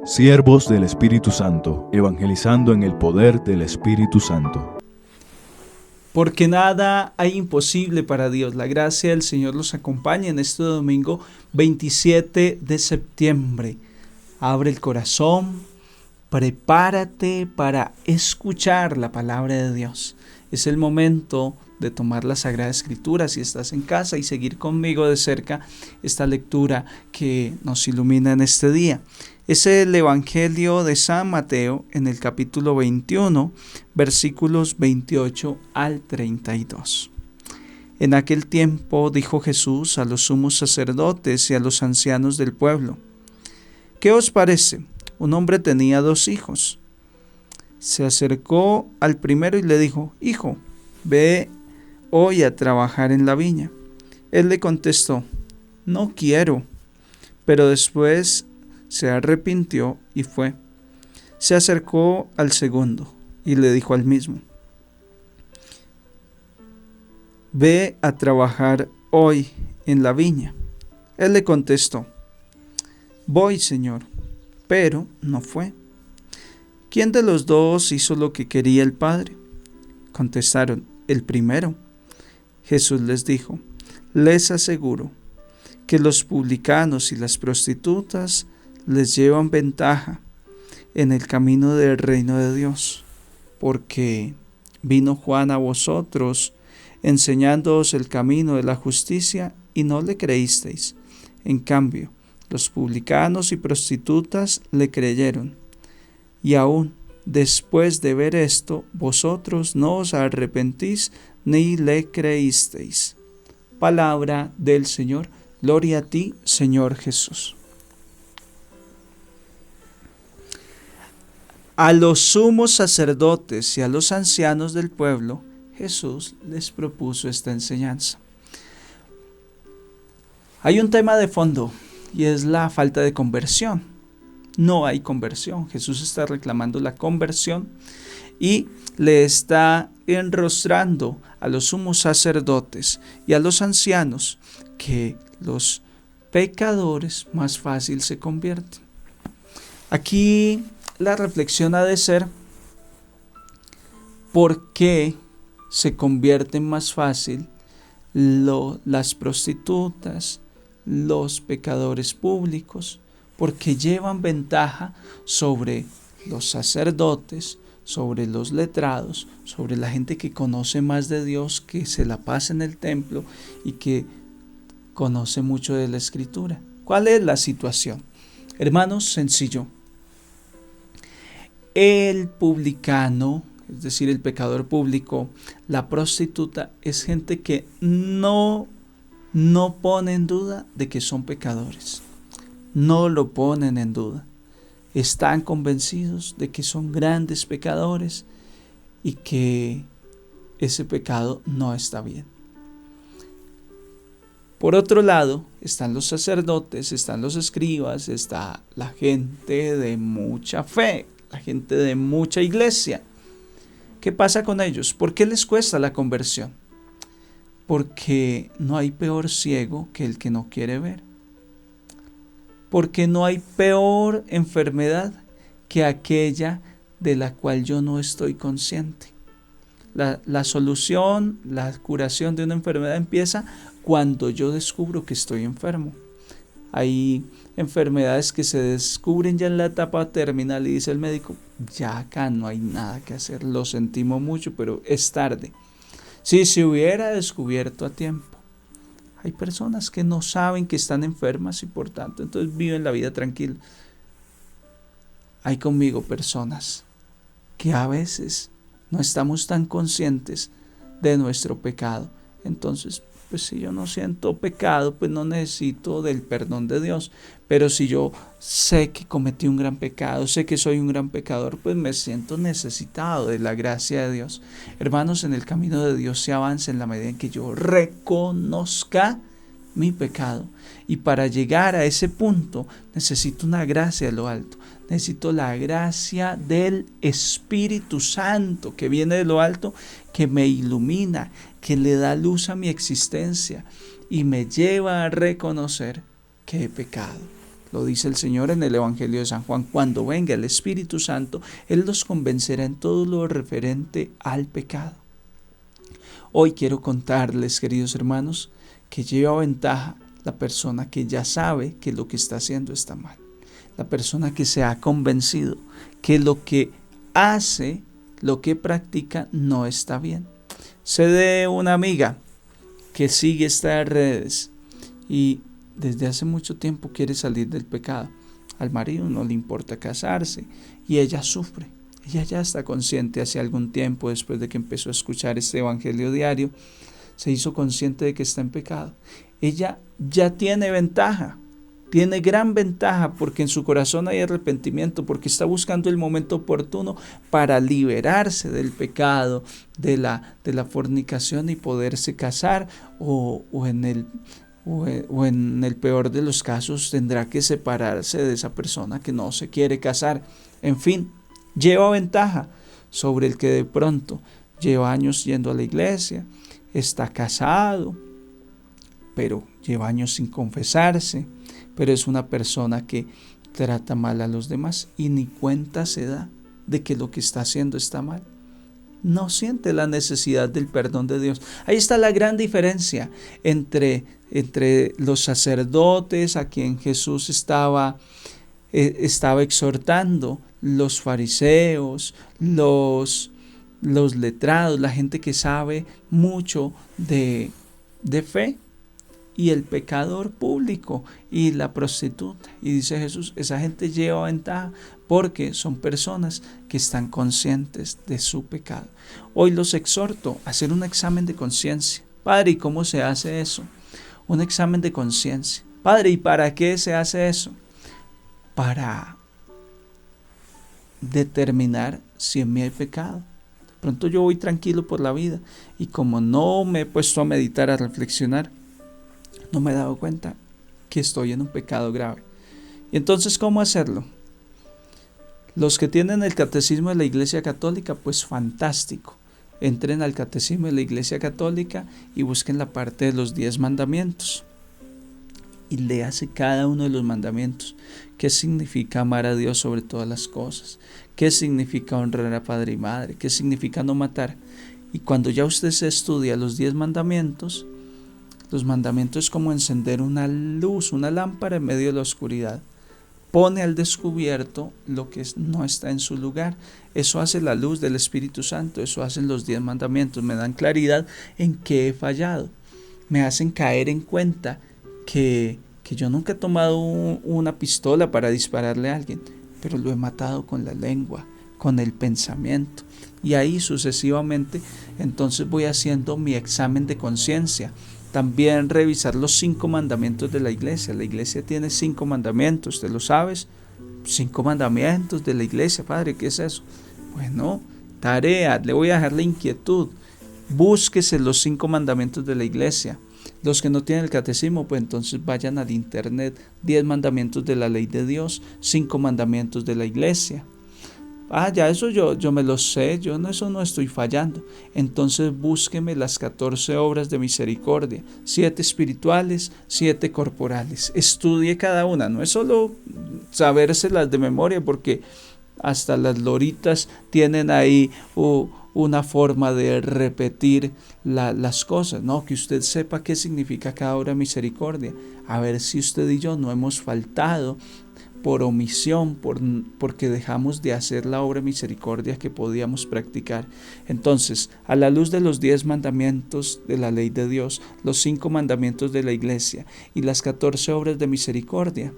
Siervos del Espíritu Santo, evangelizando en el poder del Espíritu Santo. Porque nada hay imposible para Dios. La gracia del Señor los acompaña en este domingo 27 de septiembre. Abre el corazón, prepárate para escuchar la palabra de Dios. Es el momento de tomar la Sagrada Escritura si estás en casa y seguir conmigo de cerca esta lectura que nos ilumina en este día. Es el Evangelio de San Mateo en el capítulo 21, versículos 28 al 32. En aquel tiempo dijo Jesús a los sumos sacerdotes y a los ancianos del pueblo: ¿Qué os parece? Un hombre tenía 2 hijos. Se acercó al primero y le dijo: Hijo, ve hoy a trabajar en la viña. Él le contestó: No quiero. Pero después se arrepintió y fue. Se acercó al segundo y le dijo al mismo: Ve a trabajar hoy en la viña. Él le contestó: Voy, Señor. Pero no fue. ¿Quién de los 2 hizo lo que quería el Padre? Contestaron: el primero. Jesús les dijo: Les aseguro que los publicanos y las prostitutas les llevan ventaja en el camino del reino de Dios, porque vino Juan a vosotros enseñándoos el camino de la justicia y no le creísteis. En cambio, los publicanos y prostitutas le creyeron. Y aún después de ver esto, vosotros no os arrepentís ni le creísteis. Palabra del Señor. Gloria a ti, Señor Jesús. A los sumos sacerdotes y a los ancianos del pueblo, Jesús les propuso esta enseñanza. Hay un tema de fondo y es la falta de conversión. No hay conversión. Jesús está reclamando la conversión y le está enrostrando a los sumos sacerdotes y a los ancianos que los pecadores más fácil se convierten. Aquí la reflexión ha de ser: ¿por qué se convierten más fácil las prostitutas, los pecadores públicos? Porque llevan ventaja sobre los sacerdotes, sobre los letrados, sobre la gente que conoce más de Dios, que se la pasa en el templo y que conoce mucho de la Escritura. ¿Cuál es la situación? Hermanos, sencillo. El publicano, es decir, el pecador público, la prostituta, es gente que no pone en duda de que son pecadores. No lo ponen en duda. Están convencidos de que son grandes pecadores y que ese pecado no está bien. Por otro lado, están los sacerdotes, están los escribas, está la gente de mucha fe, la gente de mucha iglesia. ¿Qué pasa con ellos? ¿Por qué les cuesta la conversión? Porque no hay peor ciego que el que no quiere ver. Porque no hay peor enfermedad que aquella de la cual yo no estoy consciente. La solución, la curación de una enfermedad empieza cuando yo descubro que estoy enfermo. Hay enfermedades que se descubren ya en la etapa terminal y dice el médico: ya acá no hay nada que hacer, lo sentimos mucho, pero es tarde. Si se hubiera descubierto a tiempo. Hay personas que no saben que están enfermas y por tanto entonces viven la vida tranquila. Hay conmigo personas que a veces no estamos tan conscientes de nuestro pecado. Entonces, pues si yo no siento pecado, pues no necesito del perdón de Dios. Pero si yo sé que cometí un gran pecado, sé que soy un gran pecador, pues me siento necesitado de la gracia de Dios. Hermanos, en el camino de Dios se avanza en la medida en que yo reconozca mi pecado. Y para llegar a ese punto necesito una gracia de lo alto. Necesito la gracia del Espíritu Santo que viene de lo alto, que me ilumina, que le da luz a mi existencia y me lleva a reconocer que he pecado. Lo dice el Señor en el Evangelio de San Juan: cuando venga el Espíritu Santo, Él los convencerá en todo lo referente al pecado. Hoy quiero contarles, queridos hermanos, que lleva ventaja la persona que ya sabe que lo que está haciendo está mal. La persona que se ha convencido que lo que hace, lo que practica, no está bien. Sé de una amiga que sigue estas redes y desde hace mucho tiempo quiere salir del pecado. Al marido no le importa casarse y ella sufre. Ella ya está consciente hace algún tiempo, después de que empezó a escuchar este evangelio diario, se hizo consciente de que está en pecado. Ella ya tiene ventaja, tiene gran ventaja, porque en su corazón hay arrepentimiento, porque está buscando el momento oportuno para liberarse del pecado, de la fornicación y poderse casar, o en el peor de los casos tendrá que separarse de esa persona que no se quiere casar. En fin, lleva ventaja sobre el que de pronto lleva años yendo a la iglesia, está casado, pero lleva años sin confesarse, pero es una persona que trata mal a los demás y ni cuenta se da de que lo que está haciendo está mal. No siente la necesidad del perdón de Dios. Ahí está la gran diferencia entre los sacerdotes a quien Jesús estaba exhortando, los fariseos, los letrados, la gente que sabe mucho de fe, y el pecador público y la prostituta. Y dice Jesús, esa gente lleva ventaja porque son personas que están conscientes de su pecado. Hoy los exhorto a hacer un examen de conciencia. Padre, ¿y cómo se hace eso? Un examen de conciencia. Padre, ¿y para qué se hace eso? Para determinar si en mí hay pecado. De pronto yo voy tranquilo por la vida y como no me he puesto a meditar, a reflexionar, no me he dado cuenta que estoy en un pecado grave. Y entonces, ¿cómo hacerlo? Los que tienen el catecismo de la Iglesia Católica, pues fantástico. Entren al catecismo de la Iglesia Católica y busquen la parte de los 10 mandamientos. Y léase cada uno de los mandamientos. ¿Qué significa amar a Dios sobre todas las cosas? ¿Qué significa honrar a padre y madre? ¿Qué significa no matar? Y cuando ya usted se estudia los 10 mandamientos, los mandamientos es como encender una luz, una lámpara en medio de la oscuridad. Pone al descubierto lo que no está en su lugar. Eso hace la luz del Espíritu Santo, eso hacen los 10 mandamientos. Me dan claridad en qué he fallado. Me hacen caer en cuenta que yo nunca he tomado una pistola para dispararle a alguien, pero lo he matado con la lengua, con el pensamiento. Y ahí sucesivamente, entonces voy haciendo mi examen de conciencia. También revisar los 5 mandamientos de la iglesia. La iglesia tiene 5 mandamientos, ¿te lo sabes? 5 mandamientos de la iglesia, padre, ¿qué es eso? Bueno, tarea, le voy a dejar la inquietud. Búsquese los 5 mandamientos de la iglesia. Los que no tienen el catecismo, pues entonces vayan al internet. 10 mandamientos de la ley de Dios, 5 mandamientos de la iglesia. Ya eso yo me lo sé, yo en eso no estoy fallando. Entonces búsqueme las 14 obras de misericordia, 7 espirituales, 7 corporales. Estudie cada una, no es solo sabérselas de memoria, porque hasta las loritas tienen ahí una forma de repetir las cosas, ¿no? Que usted sepa qué significa cada obra de misericordia. A ver si usted y yo no hemos faltado por omisión, porque dejamos de hacer la obra de misericordia que podíamos practicar. Entonces, a la luz de los 10 mandamientos de la ley de Dios, los 5 mandamientos de la iglesia y las 14 obras de misericordia,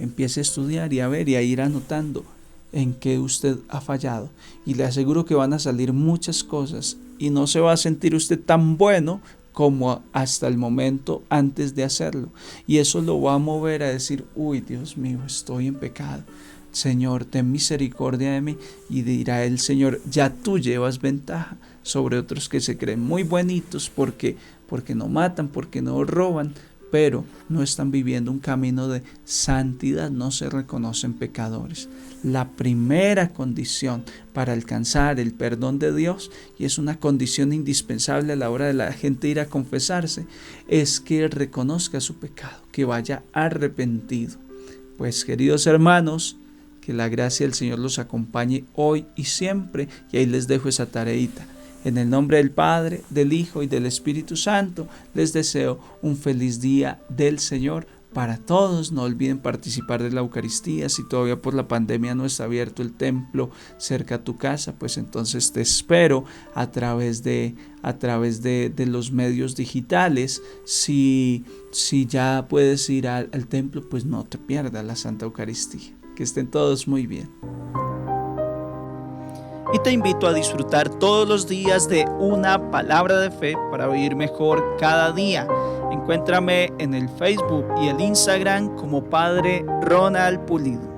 empiece a estudiar y a ver y a ir anotando en qué usted ha fallado. Y le aseguro que van a salir muchas cosas y no se va a sentir usted tan bueno como hasta el momento antes de hacerlo. Y eso lo va a mover a decir, uy, Dios mío, estoy en pecado. Señor, ten misericordia de mí. Y dirá el Señor, ya tú llevas ventaja sobre otros que se creen muy bonitos porque no matan, porque no roban, pero no están viviendo un camino de santidad, no se reconocen pecadores. La primera condición para alcanzar el perdón de Dios, y es una condición indispensable a la hora de la gente ir a confesarse, es que reconozca su pecado, que vaya arrepentido. Pues queridos hermanos, que la gracia del Señor los acompañe hoy y siempre, y ahí les dejo esa tareita. En el nombre del Padre, del Hijo y del Espíritu Santo, les deseo un feliz día del Señor para todos. No olviden participar de la Eucaristía. Si todavía por la pandemia no está abierto el templo cerca a tu casa, pues entonces te espero a través de los medios digitales. Si ya puedes ir al templo, pues no te pierdas la Santa Eucaristía. Que estén todos muy bien. Y te invito a disfrutar todos los días de una palabra de fe para vivir mejor cada día. Encuéntrame en el Facebook y el Instagram como Padre Ronald Pulido.